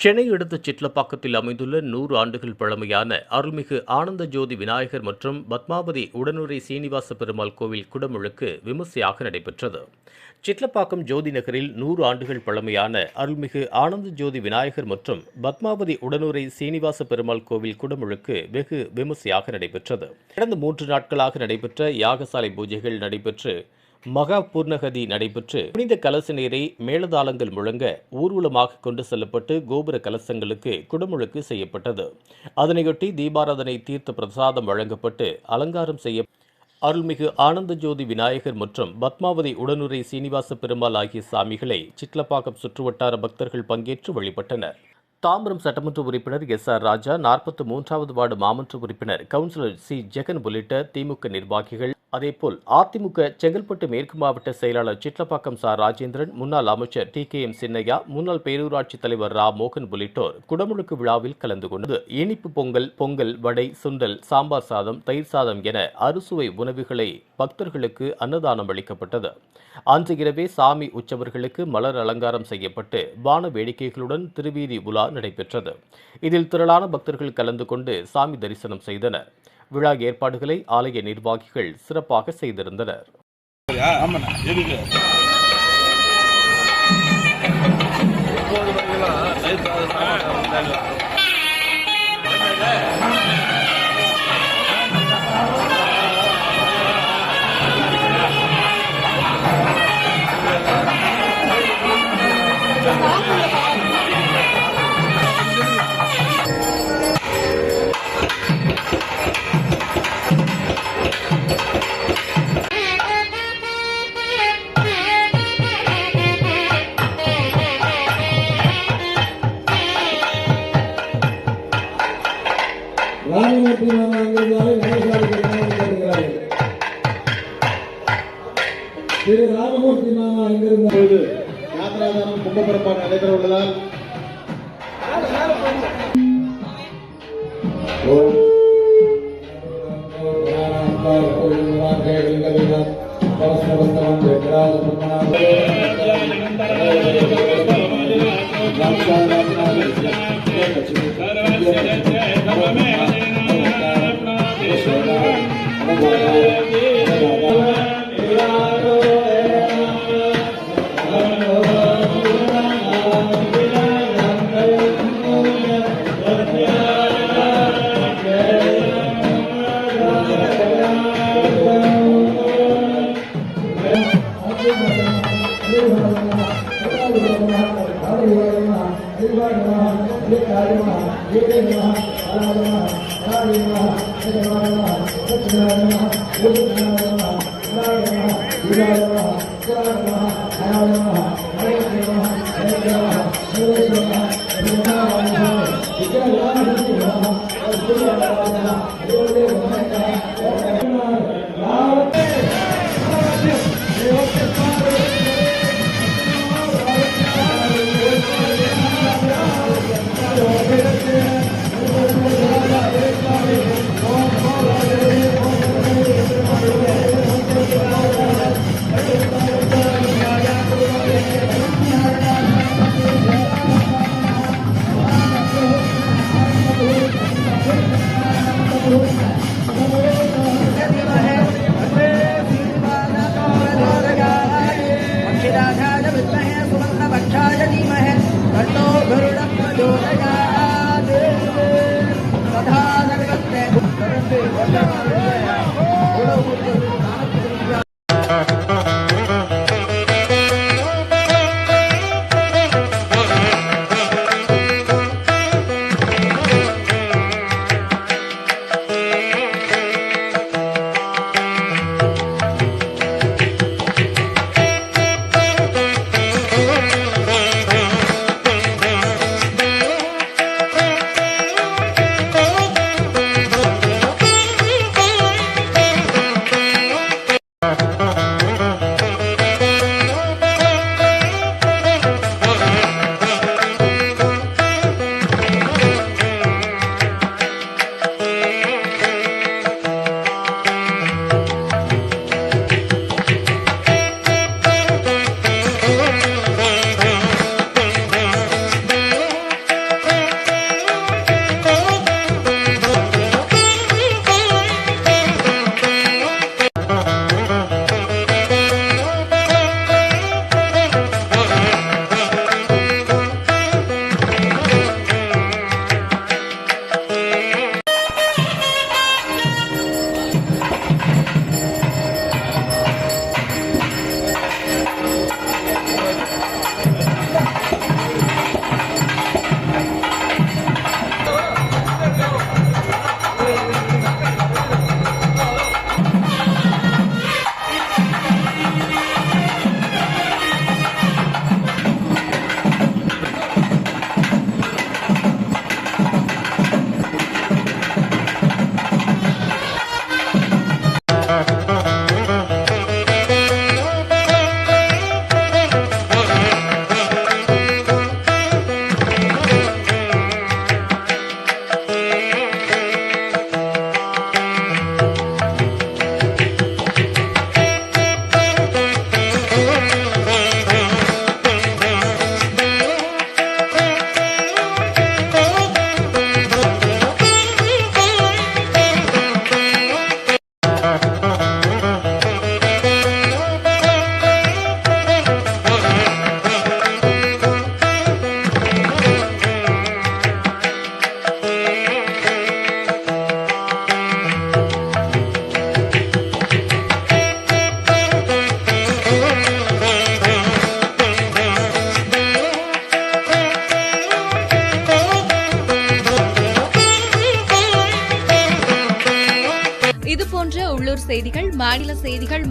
சென்னை அடுத்த சிட்லப்பாக்கத்தில் அமைந்துள்ள 100 ஆண்டுகள் பழமையான அருள்மிகு ஆனந்த ஜோதி விநாயகர் மற்றும் பத்மாவதி உடனுறை சீனிவாச பெருமாள் கோவில் குடமுழுக்கு விமர்சையாக நடைபெற்றது. சிட்லப்பாக்கம் ஜோதி நகரில் 100 ஆண்டுகள் பழமையான அருள்மிகு ஆனந்த ஜோதி விநாயகர் மற்றும் பத்மாவதி உடனுறை சீனிவாச பெருமாள் கோவில் குடமுழுக்கு வெகு விமர்சையாக நடைபெற்றது. கடந்த 3 நாட்களாக நடைபெற்ற யாகசாலை பூஜைகள் நடைபெற்று மகா பூர்ணகதி நடைபெற்று புனித கலச நீரை மேளதாளங்கள் முழங்க ஊர்வலமாக கொண்டு செல்லப்பட்டு கோபுர கலசங்களுக்கு குடமுழுக்கு செய்யப்பட்டது. அதனையொட்டி தீபாராதனை தீர்த்த பிரசாதம் வழங்கப்பட்டு அலங்காரம் செய்ய அருள்மிகு ஆனந்த ஜோதி விநாயகர் மற்றும் பத்மாவதி உடனுறை சீனிவாச பெருமாள் ஆகிய சாமிகளை சிட்லப்பாக்கம் சுற்றுவட்டார பக்தர்கள் பங்கேற்று வழிபட்டனர். தாம்பரம் சட்டமன்ற உறுப்பினர் எஸ்.ஆர். ராஜா, 43வது வார்டு மாமன்ற உறுப்பினர் கவுன்சிலர் சி. ஜெகன் உள்ளிட்ட திமுக நிர்வாகிகள், அதேபோல் அதிமுக செங்கல்பட்டு மேற்கு மாவட்ட செயலாளர் சிட்லப்பாக்கம் சா. ராஜேந்திரன், முன்னாள் அமைச்சர் டி.கே.எம். சின்னையா, முன்னாள் பேரூராட்சி தலைவர் ரா. மோகன் உள்ளிட்டோர் குடமுழுக்கு விழாவில் கலந்து கொண்டது. இனிப்பு பொங்கல், வடை, சுண்டல், சாம்பார் சாதம், தயிர் சாதம் என அறுசுவை உணவுகளை பக்தர்களுக்கு அன்னதானம் அளிக்கப்பட்டது. அன்று இரவே சாமி உற்சவர்களுக்கு மலர் அலங்காரம் செய்யப்பட்டு வான வேடிக்கைகளுடன் திருவீதி உலா நடைபெற்றது. இதில் திரளான பக்தர்கள் கலந்து கொண்டு சாமி தரிசனம் செய்தனர். விழா ஏற்பாடுகளை ஆலய நிர்வாகிகள் சிறப்பாக செய்திருந்தனர். திரு ராமமூர்த்தி மாமா இங்கிருந்த போது யாத்திராதாரம் கும்பபுரப்பாக நடைபெற உள்ளதால்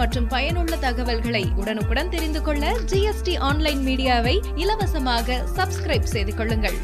மற்றும் பயனுள்ள தகவல்களை உடனுக்குடன் தெரிந்து கொள்ள GST ஆன்லைன் மீடியாவை இலவசமாக சப்ஸ்கிரைப் செய்து கொள்ளுங்கள்.